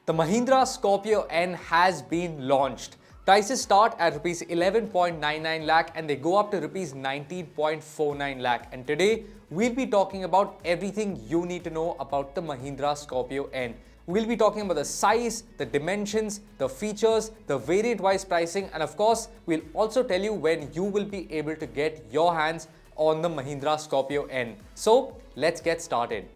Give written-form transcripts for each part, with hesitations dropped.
The Mahindra Scorpio N has been launched. Prices start at rupees 11.99 lakh and they go up to rupees 19.49 lakh. And today we'll be talking about everything you need to know about the Mahindra Scorpio N. We'll be talking about the size, the dimensions, the features, the variant-wise pricing, and of course, we'll also tell you when you will be able to get your hands on the Mahindra Scorpio N. So let's get started.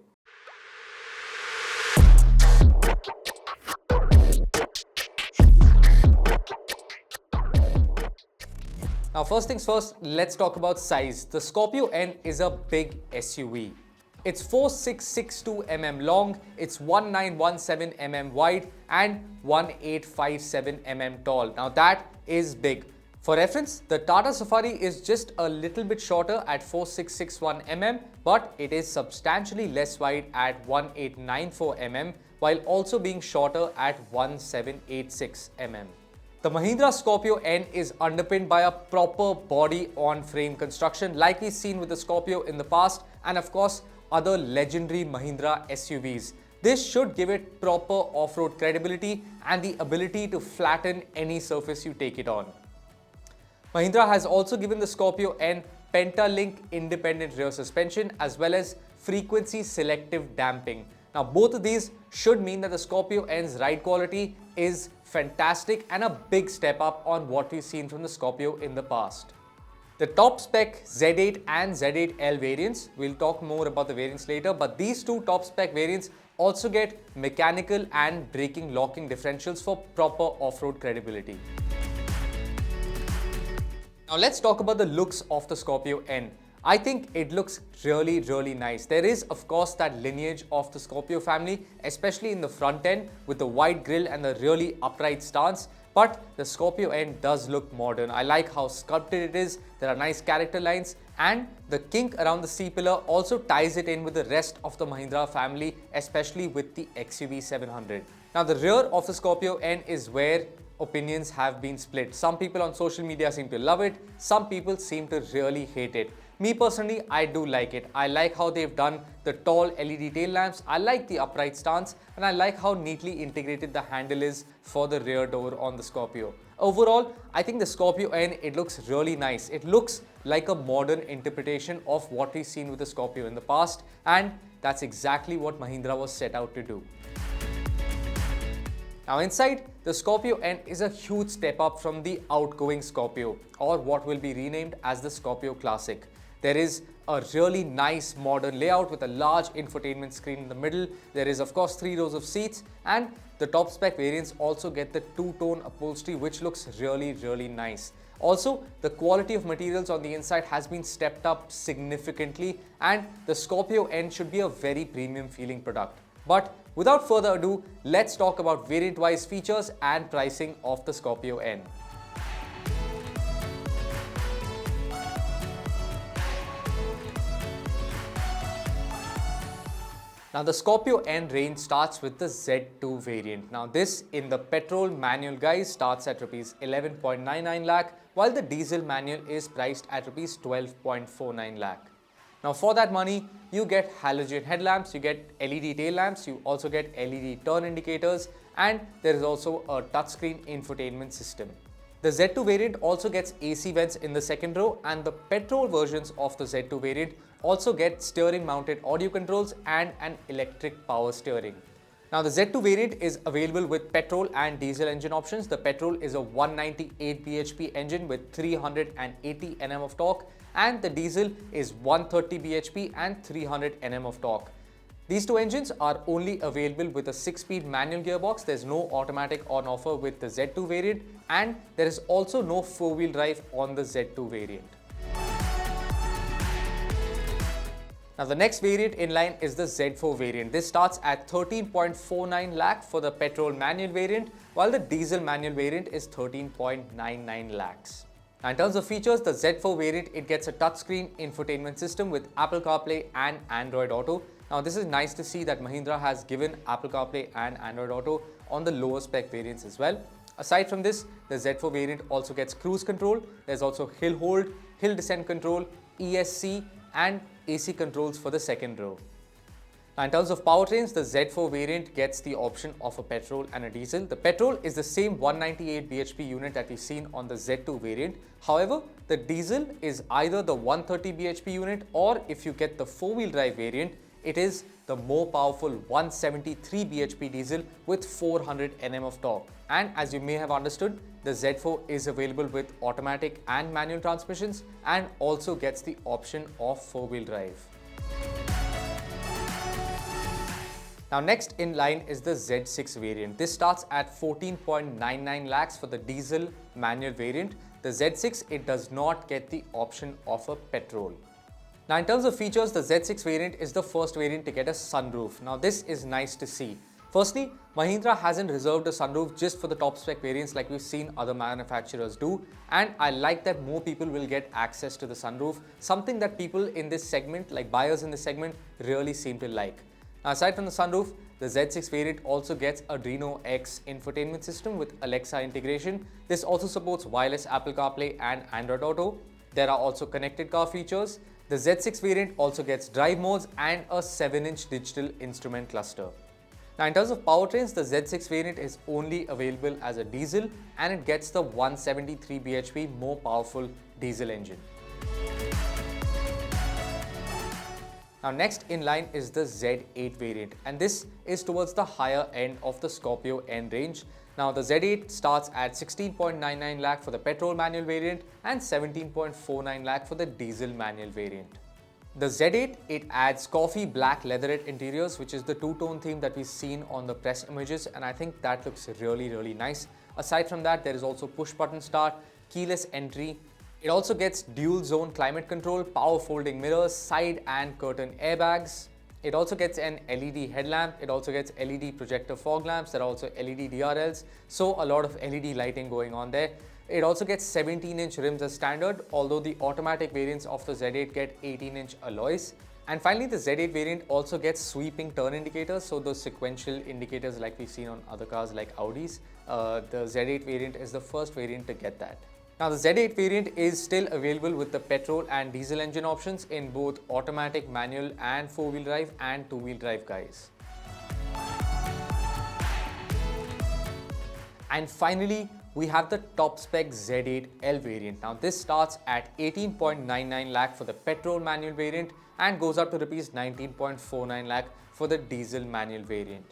Now, first things first, let's talk about size. The Scorpio N is a big SUV. It's 4662 mm long, it's 1917 mm wide and 1857 mm tall. Now that is big. For reference, the Tata Safari is just a little bit shorter at 4661 mm, but it is substantially less wide at 1894 mm, while also being shorter at 1786 mm. The Mahindra Scorpio N is underpinned by a proper body-on-frame construction like we've seen with the Scorpio in the past and of course other legendary Mahindra SUVs. This should give it proper off-road credibility and the ability to flatten any surface you take it on. Mahindra has also given the Scorpio N Pentalink independent rear suspension as well as frequency selective damping. Now both of these should mean that the Scorpio N's ride quality is fantastic and a big step up on what we've seen from the Scorpio in the past. The top spec Z8 and Z8 L variants, we'll talk more about the variants later, but these two top spec variants also get mechanical and braking locking differentials for proper off-road credibility. Now let's talk about the looks of the Scorpio N. I think it looks really nice. There is of course that lineage of the Scorpio family, especially in the front end with the wide grille and the really upright stance. But the Scorpio N does look modern. I like how sculpted it is. There are nice character lines and the kink around the C-pillar also ties it in with the rest of the Mahindra family, especially with the XUV 700. Now the rear of the Scorpio N is where opinions have been split. Some people on social media seem to love it. Some people seem to really hate it. Me personally, I do like it. I like how they've done the tall LED tail lamps. I like the upright stance and I like how neatly integrated the handle is for the rear door on the Scorpio. Overall, I think the Scorpio N, it looks really nice. It looks like a modern interpretation of what we've seen with the Scorpio in the past, and that's exactly what Mahindra was set out to do. Now inside, the Scorpio N is a huge step up from the outgoing Scorpio, or what will be renamed as the Scorpio Classic. There is a really nice modern layout with a large infotainment screen in the middle. There is of course 3 rows of seats and the top spec variants also get the two-tone upholstery which looks really nice. Also, the quality of materials on the inside has been stepped up significantly and the Scorpio N should be a very premium feeling product. But without further ado, let's talk about variant-wise features and pricing of the Scorpio N. Now the Scorpio N range starts with the Z2 variant. Now this in the petrol manual guys starts at rupees 11.99 lakh while the diesel manual is priced at rupees 12.49 lakh. Now for that money you get halogen headlamps, you get LED tail lamps, you also get LED turn indicators and there is also a touchscreen infotainment system. The Z2 variant also gets AC vents in the second row and the petrol versions of the Z2 variant also get steering mounted audio controls and an electric power steering. Now the Z2 variant is available with petrol and diesel engine options. The petrol is a 198 bhp engine with 380 Nm of torque and the diesel is 130 bhp and 300 Nm of torque. These two engines are only available with a 6-speed manual gearbox. There's no automatic on offer with the Z2 variant and there is also no 4-wheel drive on the Z2 variant. Now the next variant in line is the Z4 variant. This starts at 13.49 lakh for the petrol manual variant while the diesel manual variant is 13.99 lakhs. Now in terms of features, the Z4 variant, it gets a touchscreen infotainment system with Apple CarPlay and Android Auto. Now this is nice to see that Mahindra has given Apple CarPlay and Android Auto on the lower spec variants as well. Aside from this, the Z4 variant also gets cruise control. There's also hill hold, hill descent control, ESC and AC controls for the second row. Now, in terms of powertrains, the Z4 variant gets the option of a petrol and a diesel. The petrol is the same 198 bhp unit that we've seen on the Z2 variant. However, the diesel is either the 130 bhp unit, or if you get the four-wheel drive variant, it is the more powerful 173 bhp diesel with 400 Nm of torque. And as you may have understood, the Z4 is available with automatic and manual transmissions and also gets the option of four-wheel drive. Now next in line is the Z6 variant. This starts at 14.99 lakhs for the diesel manual variant. The Z6, it does not get the option of a petrol. Now in terms of features, the Z6 variant is the first variant to get a sunroof. Now this is nice to see. Firstly, Mahindra hasn't reserved a sunroof just for the top spec variants like we've seen other manufacturers do, and I like that more people will get access to the sunroof, something that people in this segment, like buyers in this segment, really seem to like. Now aside from the sunroof, the Z6 variant also gets a Adreno X infotainment system with Alexa integration. This also supports wireless Apple CarPlay and Android Auto. There are also connected car features. The Z6 variant also gets drive modes and a 7-inch digital instrument cluster. Now in terms of powertrains, the Z6 variant is only available as a diesel and it gets the 173 bhp more powerful diesel engine. Now next in line is the Z8 variant, and this is towards the higher end of the Scorpio N range. Now the Z8 starts at 16.99 lakh for the petrol manual variant and 17.49 lakh for the diesel manual variant. The Z8, it adds coffee black leatherette interiors, which is the two-tone theme that we've seen on the press images, and I think that looks really nice. Aside from that, there is also push button start, keyless entry. It also gets dual zone climate control, power folding mirrors, side and curtain airbags. It also gets an LED headlamp. It also gets LED projector fog lamps. There are also LED DRLs. So a lot of LED lighting going on there. It also gets 17-inch rims as standard, although the automatic variants of the Z8 get 18-inch alloys. And finally, the Z8 variant also gets sweeping turn indicators, so those sequential indicators like we've seen on other cars like Audis. The Z8 variant is the first variant to get that. Now the Z8 variant is still available with the petrol and diesel engine options in both automatic, manual and four-wheel drive and two-wheel drive guys. And finally, we have the top spec Z8 L variant. Now this starts at 18.99 lakh for the petrol manual variant and goes up to rupees 19.49 lakh for the diesel manual variant.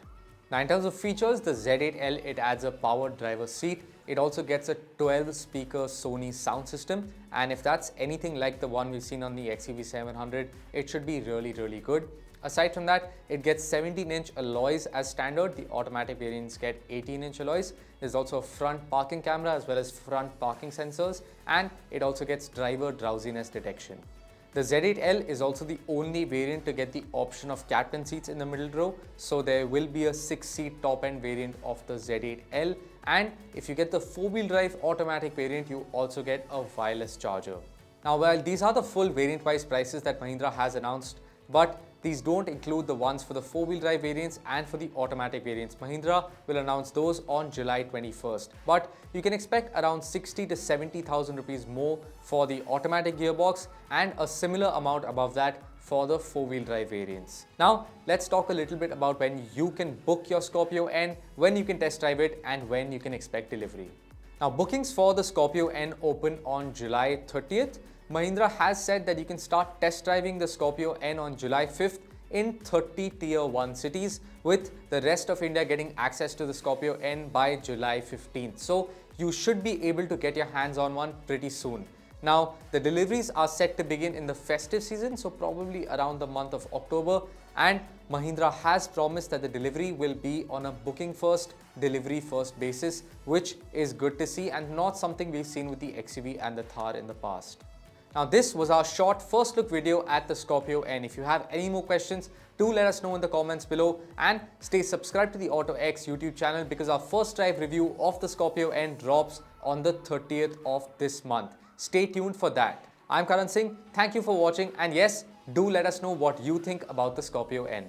Now in terms of features, the Z8L, it adds a powered driver's seat. It also gets a 12-speaker Sony sound system, and if that's anything like the one we've seen on the XUV700, it should be really good. Aside from that, it gets 17-inch alloys as standard. The automatic variants get 18-inch alloys. There's also a front parking camera as well as front parking sensors, and it also gets driver drowsiness detection. The Z8L is also the only variant to get the option of captain seats in the middle row, so there will be a 6-seat top-end variant of the Z8L, and if you get the four-wheel drive automatic variant, you also get a wireless charger. Now, while these are the full variant-wise prices that Mahindra has announced, but these don't include the ones for the four-wheel drive variants and for the automatic variants. Mahindra will announce those on July 21st. But you can expect around 60 to 70,000 rupees more for the automatic gearbox and a similar amount above that for the four-wheel drive variants. Now, let's talk a little bit about when you can book your Scorpio N, when you can test drive it, and when you can expect delivery. Now, bookings for the Scorpio N open on July 30th. Mahindra has said that you can start test driving the Scorpio N on July 5th in 30 Tier 1 cities, with the rest of India getting access to the Scorpio N by July 15th. So you should be able to get your hands on one pretty soon. Now, the deliveries are set to begin in the festive season, so probably around the month of October, and Mahindra has promised that the delivery will be on a booking first, delivery first basis, which is good to see and not something we've seen with the XUV and the Thar in the past. Now this was our short first look video at the Scorpio N. If you have any more questions, do let us know in the comments below, and stay subscribed to the AutoX YouTube channel because our first drive review of the Scorpio N drops on the 30th of this month. Stay tuned for that. I'm Karan Singh. Thank you for watching, and yes, do let us know what you think about the Scorpio N.